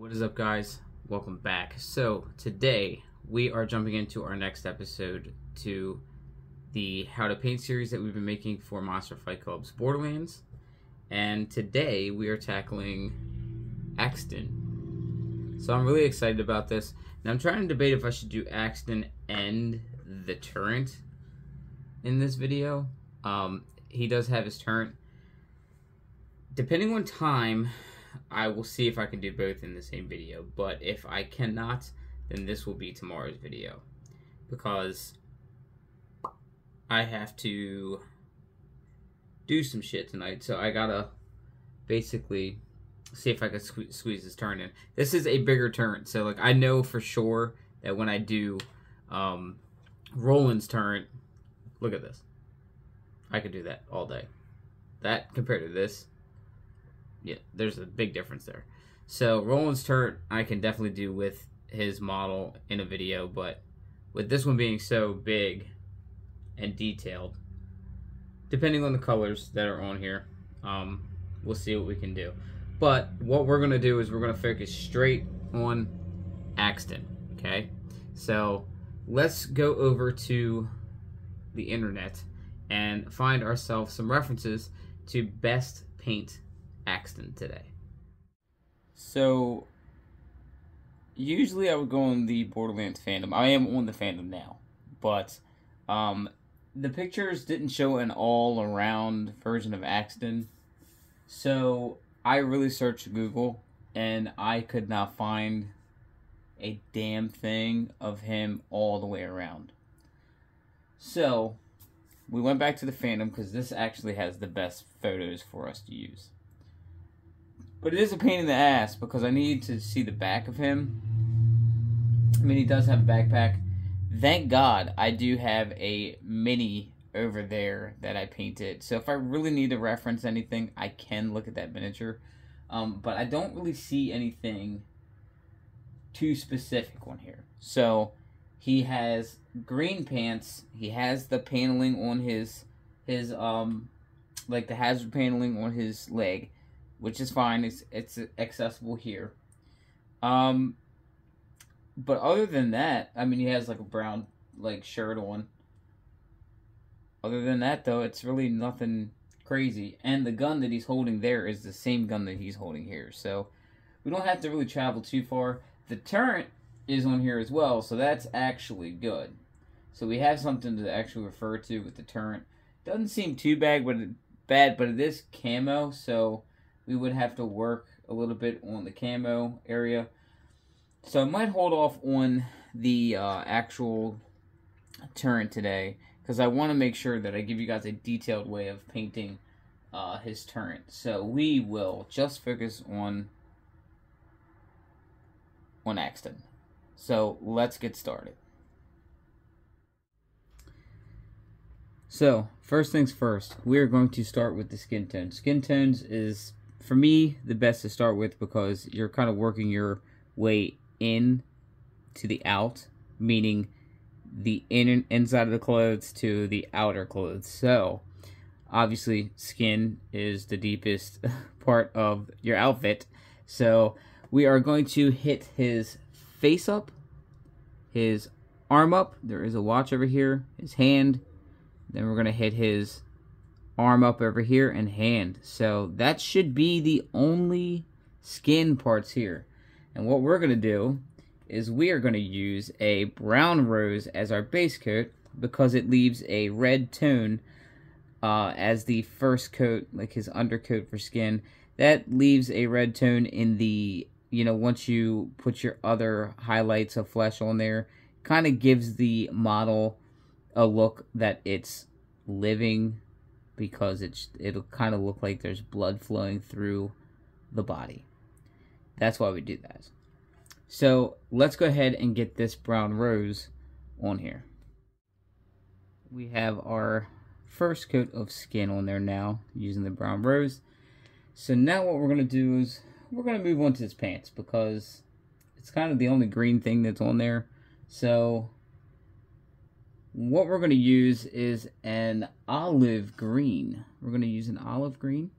What is up, guys? Welcome back. So today we are jumping into our next episode to the How to Paint series that we've been making for Monster Fight Club's Borderlands, and today we are tackling Axton. So I'm really excited about this. Now I'm trying to debate if I should do Axton and the turret in this video. He does have his turret. Depending on time, I will see if I can do both in the same video, but if I cannot, then this will be tomorrow's video, because I have to do some shit tonight, so I gotta basically see if I can squeeze this turn in. This is a bigger turn, so like I know for sure that when I do Roland's turn, look at this, I could do that all day. That compared to this, yeah, there's a big difference there. So Roland's turret I can definitely do with his model in a video, but with this one being so big and detailed, depending on the colors that are on here, we'll see what we can do. But what we're gonna do is we're gonna focus straight on Axton. Okay, so let's go over to the internet and find ourselves some references to best paint Axton today. So usually I would go on the Borderlands fandom. I am on the fandom now, but the pictures didn't show an all-around version of Axton, so I really searched Google and I could not find a damn thing of him all the way around. So we went back to the fandom because this actually has the best photos for us to use. But it is a pain in the ass because I need to see the back of him. I mean, he does have a backpack. Thank God I do have a mini over there that I painted. So if I really need to reference anything, I can look at that miniature. But I don't really see anything too specific on here. So he has green pants. He has the paneling on his like the hazard paneling on his leg, which is fine. It's accessible here. But other than that, I mean, he has like a brown like shirt on. Other than that, though, it's really nothing crazy. And the gun that he's holding there is the same gun that he's holding here. So we don't have to really travel too far. The turret is on here as well, so that's actually good. So we have something to actually refer to with the turret. Doesn't seem too bad, but it is camo, so we would have to work a little bit on the camo area. So I might hold off on the actual turret today, because I want to make sure that I give you guys a detailed way of painting his turret. So we will just focus on Axton. So let's get started. So first things first, we are going to start with the skin tone. Skin tones is, for me, the best to start with because you're kind of working your way in to the out, meaning the inside of the clothes to the outer clothes. So obviously skin is the deepest part of your outfit. So we are going to hit his face up, his arm up, there is a watch over here, his hand, then we're going to hit his arm up over here and hand. So that should be the only skin parts here. And what we're going to do is we are going to use a brown rose as our base coat because it leaves a red tone as the first coat, like his undercoat for skin. That leaves a red tone in the, you know, once you put your other highlights of flesh on there, kind of gives the model a look that it's living, because it'll kind of look like there's blood flowing through the body. That's why we do that. So let's go ahead and get this brown rose on here. We have our first coat of skin on there now using the brown rose. So now what we're going to do is we're going to move on to his pants because it's kind of the only green thing that's on there. So what we're going to use is an olive green. We're going to use an olive green,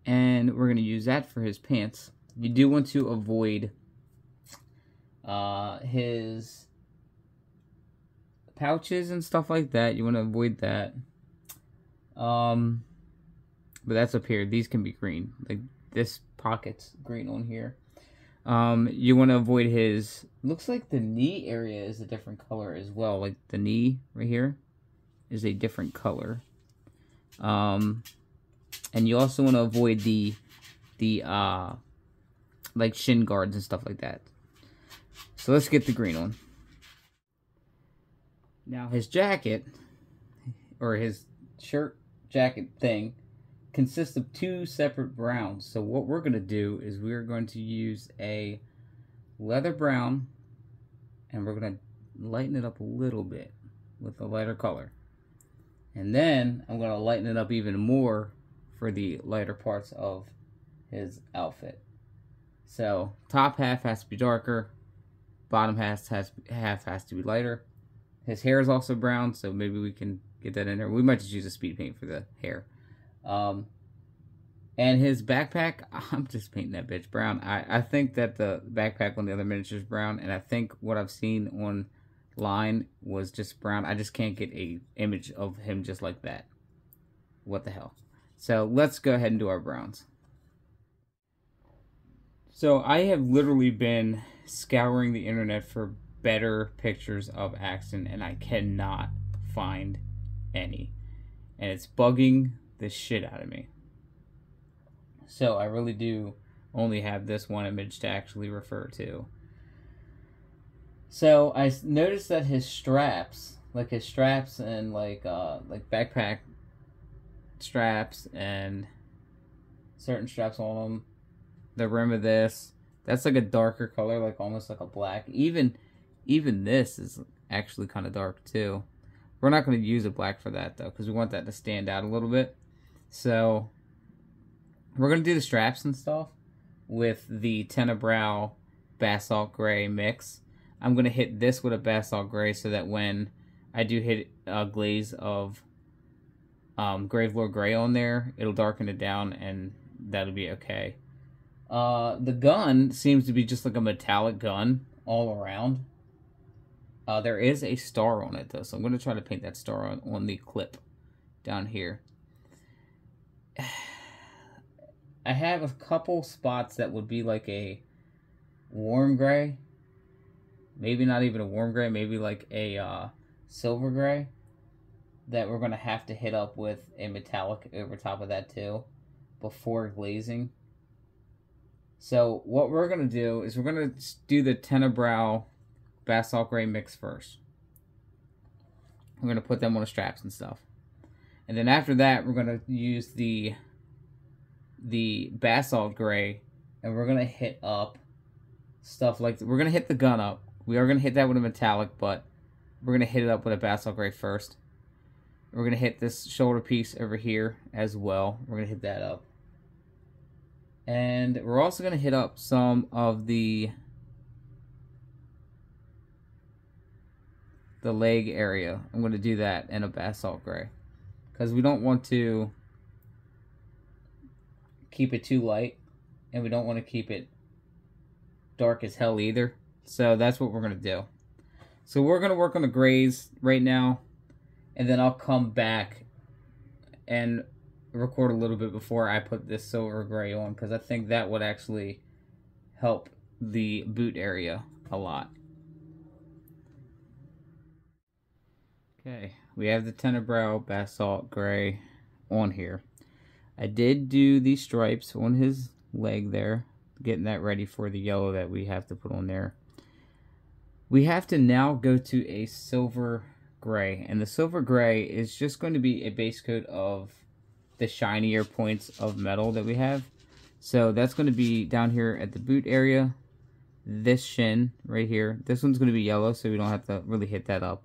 and we're going to use that for his pants. You do want to avoid his pouches and stuff like that. You want to avoid that. But that's up here. These can be green. Like this pocket's green on here. You want to avoid his, looks like the knee area is a different color as well. Like the knee right here is a different color. And you also want to avoid the like shin guards and stuff like that. So let's get the green on. Now his jacket, or his shirt jacket thing, consists of 2 separate browns. So what we're going to do is we're going to use a leather brown, and we're going to lighten it up a little bit with a lighter color. And then I'm going to lighten it up even more for the lighter parts of his outfit. So top half has to be darker, bottom half has to be lighter. His hair is also brown, so maybe we can get that in there. We might just use a speed paint for the hair. And his backpack, I'm just painting that bitch brown. I think that the backpack on the other miniature is brown, and I think what I've seen online was just brown. I just can't get a image of him just like that. What the hell? So let's go ahead and do our browns. So I have literally been scouring the internet for better pictures of Axton, and I cannot find any. And it's bugging the shit out of me. So I really do only have this one image to actually refer to. So I noticed that his straps, like his straps and like backpack straps and certain straps on them, the rim of this, that's like a darker color, like almost like a black. Even this is actually kind of dark too. We're not going to use a black for that though, because we want that to stand out a little bit. So we're going to do the straps and stuff with the Tenebrow Basalt Gray mix. I'm going to hit this with a Basalt Gray so that when I do hit a glaze of Gravelord Gray on there, it'll darken it down and that'll be okay. The gun seems to be just like a metallic gun all around. There is a star on it though, so I'm going to try to paint that star on the clip down here. I have a couple spots that would be like a warm gray. Maybe not even a warm gray, maybe like a silver gray. That we're going to have to hit up with a metallic over top of that too, before glazing. So what we're going to do is we're going to do the Tenebrow Basalt Gray mix first. We're going to put them on the straps and stuff. And then after that, we're going to use the Basalt Gray, and we're going to hit up stuff like, we're going to hit the gun up. We are going to hit that with a metallic, but we're going to hit it up with a Basalt Gray first. We're going to hit this shoulder piece over here as well. We're going to hit that up. And we're also going to hit up some of the leg area. I'm going to do that in a Basalt Gray, because we don't want to keep it too light, and we don't want to keep it dark as hell either. So that's what we're going to do. So we're going to work on the grays right now, and then I'll come back and record a little bit before I put this silver gray on, because I think that would actually help the boot area a lot. Okay, we have the Tenebrow Basalt Gray on here. I did do the stripes on his leg there, getting that ready for the yellow that we have to put on there. We have to now go to a silver gray, and the silver gray is just going to be a base coat of the shinier points of metal that we have. So that's going to be down here at the boot area, this shin right here. This one's going to be yellow, so we don't have to really hit that up.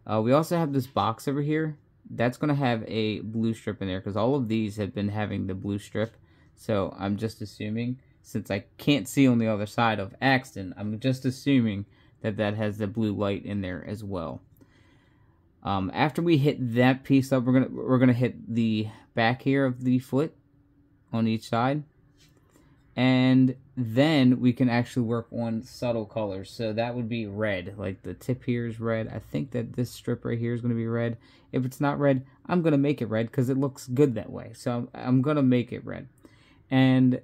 We also have this box over here. That's going to have a blue strip in there, because all of these have been having the blue strip. So I'm just assuming, since I can't see on the other side of Axton, I'm just assuming that that has the blue light in there as well. After we hit that piece up, we're gonna hit the back here of the foot on each side, And then we can actually work on subtle colors. So that would be red. Like the tip here is red. I think that this strip right here is going to be red. If it's not red, I'm going to make it red because it looks good that way. So I'm going to make it red. And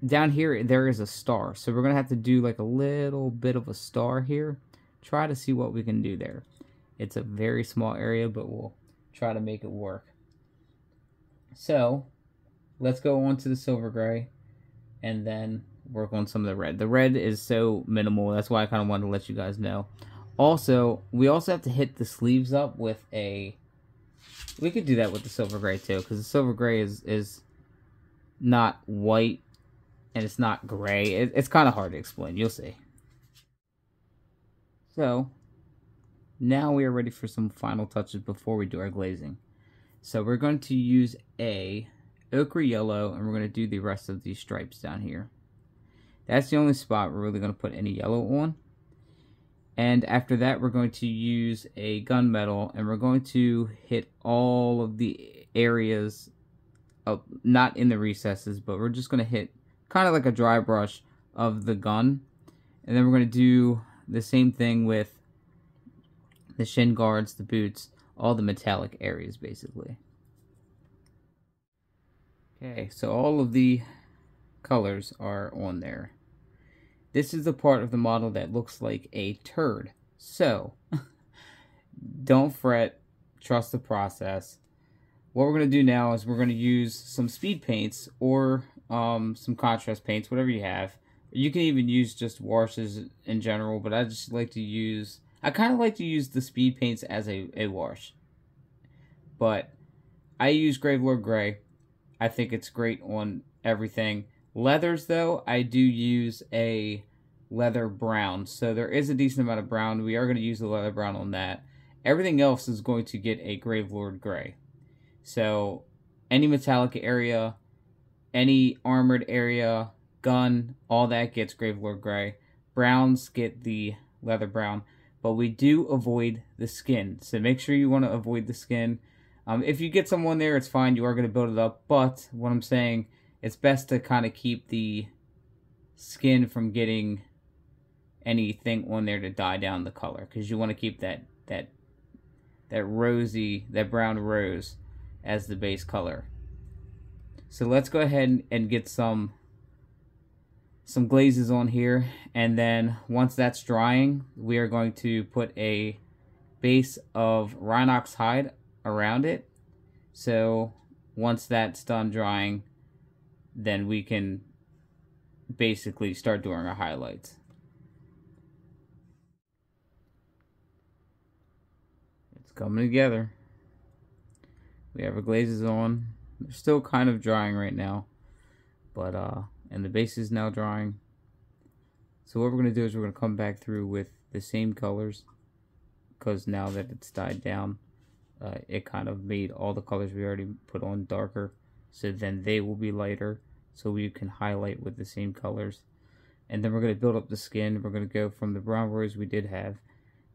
down here, there is a star. So we're going to have to do like a little bit of a star here. Try to see what we can do there. It's a very small area, but we'll try to make it work. So let's go on to the silver gray and then work on some of the red. The red is so minimal. That's why I kind of wanted to let you guys know. Also, we also have to hit the sleeves up with a... We could do that with the silver gray too, because the silver gray is not white and it's not gray. It's kind of hard to explain. You'll see. So now we are ready for some final touches before we do our glazing. So we're going to use a ochre yellow, and we're going to do the rest of these stripes down here. That's the only spot we're really going to put any yellow on. And after that, we're going to use a gunmetal, and we're going to hit all of the areas, not in the recesses, but we're just going to hit kind of like a dry brush of the gun. And then we're going to do the same thing with the shin guards, the boots, all the metallic areas basically. Okay, so all of the colors are on there. This is the part of the model that looks like a turd. So, don't fret, trust the process. What we're going to do now is we're going to use some speed paints or some contrast paints, whatever you have. You can even use just washes in general, but I just like to use... I kind of like to use the speed paints as a wash. But I use Gravelord Gray. I think it's great on everything. Leathers, though, I do use a leather brown. So there is a decent amount of brown. We are going to use the leather brown on that. Everything else is going to get a Gravelord Gray. So any metallic area, any armored area, gun, all that gets Gravelord Gray. Browns get the leather brown. But we do avoid the skin. So make sure you want to avoid the skin. If you get someone there, it's fine. You are going to build it up. But what I'm saying, it's best to kind of keep the skin from getting anything on there to dye down the color. Because you want to keep that rosy, that brown rose as the base color. So let's go ahead and get some glazes on here. And then once that's drying, we are going to put a base of Rhinox hide around it. So once that's done drying, then we can basically start doing our highlights. It's coming together. We have our glazes on. They're still kind of drying right now, but and the base is now drying. So what we're going to do is we're going to come back through with the same colors, because now that it's died down, it kind of made all the colors we already put on darker, so then they will be lighter, so we can highlight with the same colors. And then we're going to build up the skin. We're going to go from the brown rose we did have,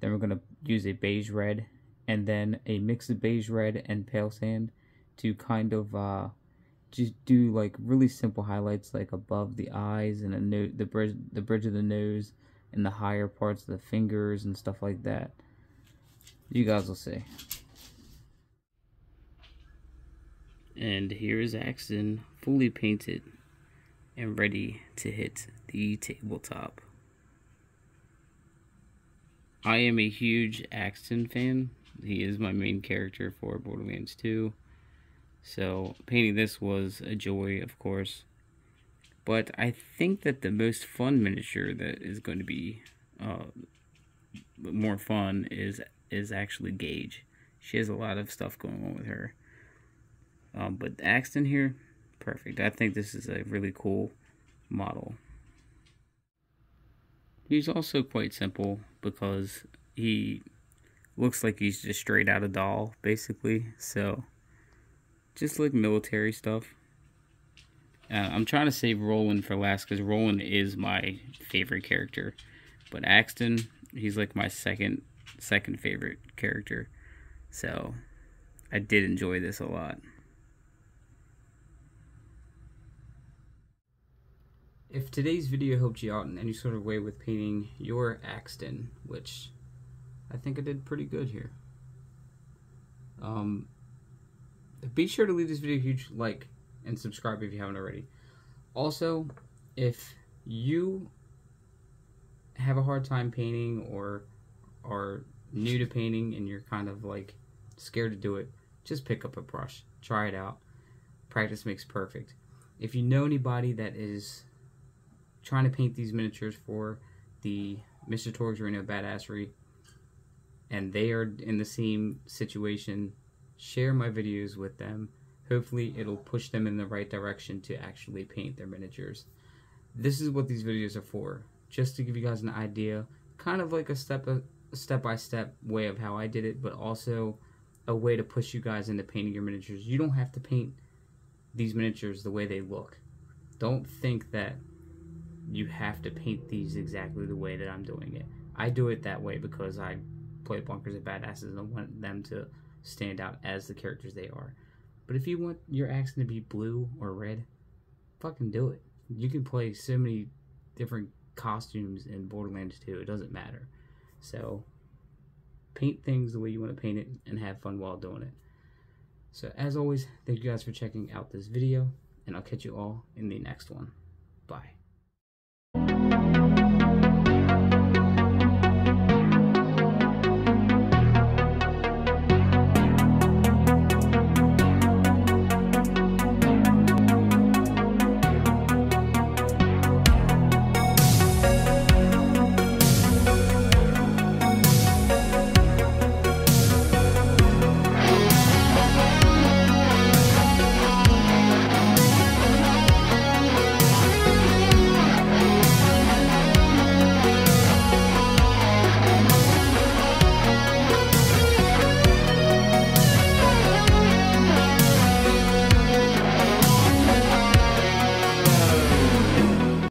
then we're going to use a beige red, and then a mix of beige red and pale sand to kind of just do like really simple highlights, like above the eyes and the bridge of the nose and the higher parts of the fingers and stuff like that. You guys will see. And here is Axton fully painted and ready to hit the tabletop. I am a huge Axton fan. He is my main character for Borderlands 2. So painting this was a joy, of course. But I think that the most fun miniature that is going to be more fun is actually Gage. She has a lot of stuff going on with her. But Axton here, perfect. I think this is a really cool model. He's also quite simple because he looks like he's just straight out of doll, basically. So, just like military stuff. I'm trying to save Roland for last because Roland is my favorite character. But Axton, he's like my second favorite character. So, I did enjoy this a lot. if today's video helped you out in any sort of way with painting your Axton, which I think I did pretty good here, be sure to leave this video a huge like and subscribe if you haven't already. Also, if you have a hard time painting or are new to painting and you're kind of like scared to do it, just pick up a brush, try it out. Practice makes perfect. If you know anybody that is trying to paint these miniatures for the Mr. Torgue's Arena Badassery and they are in the same situation, share my videos with them. Hopefully it'll push them in the right direction to actually paint their miniatures. This is what these videos are for, just to give you guys an idea, kind of like a step-by-step way of how I did it, but also a way to push you guys into painting your miniatures. You don't have to paint these miniatures the way they look. Don't think that you have to paint these exactly the way that I'm doing it. I do it that way because I play Bunkers and Badasses and I want them to stand out as the characters they are. But if you want your Axton to be blue or red, fucking do it. You can play so many different costumes in Borderlands 2, it doesn't matter. So paint things the way you want to paint it and have fun while doing it. So as always, thank you guys for checking out this video, and I'll catch you all in the next one. Bye.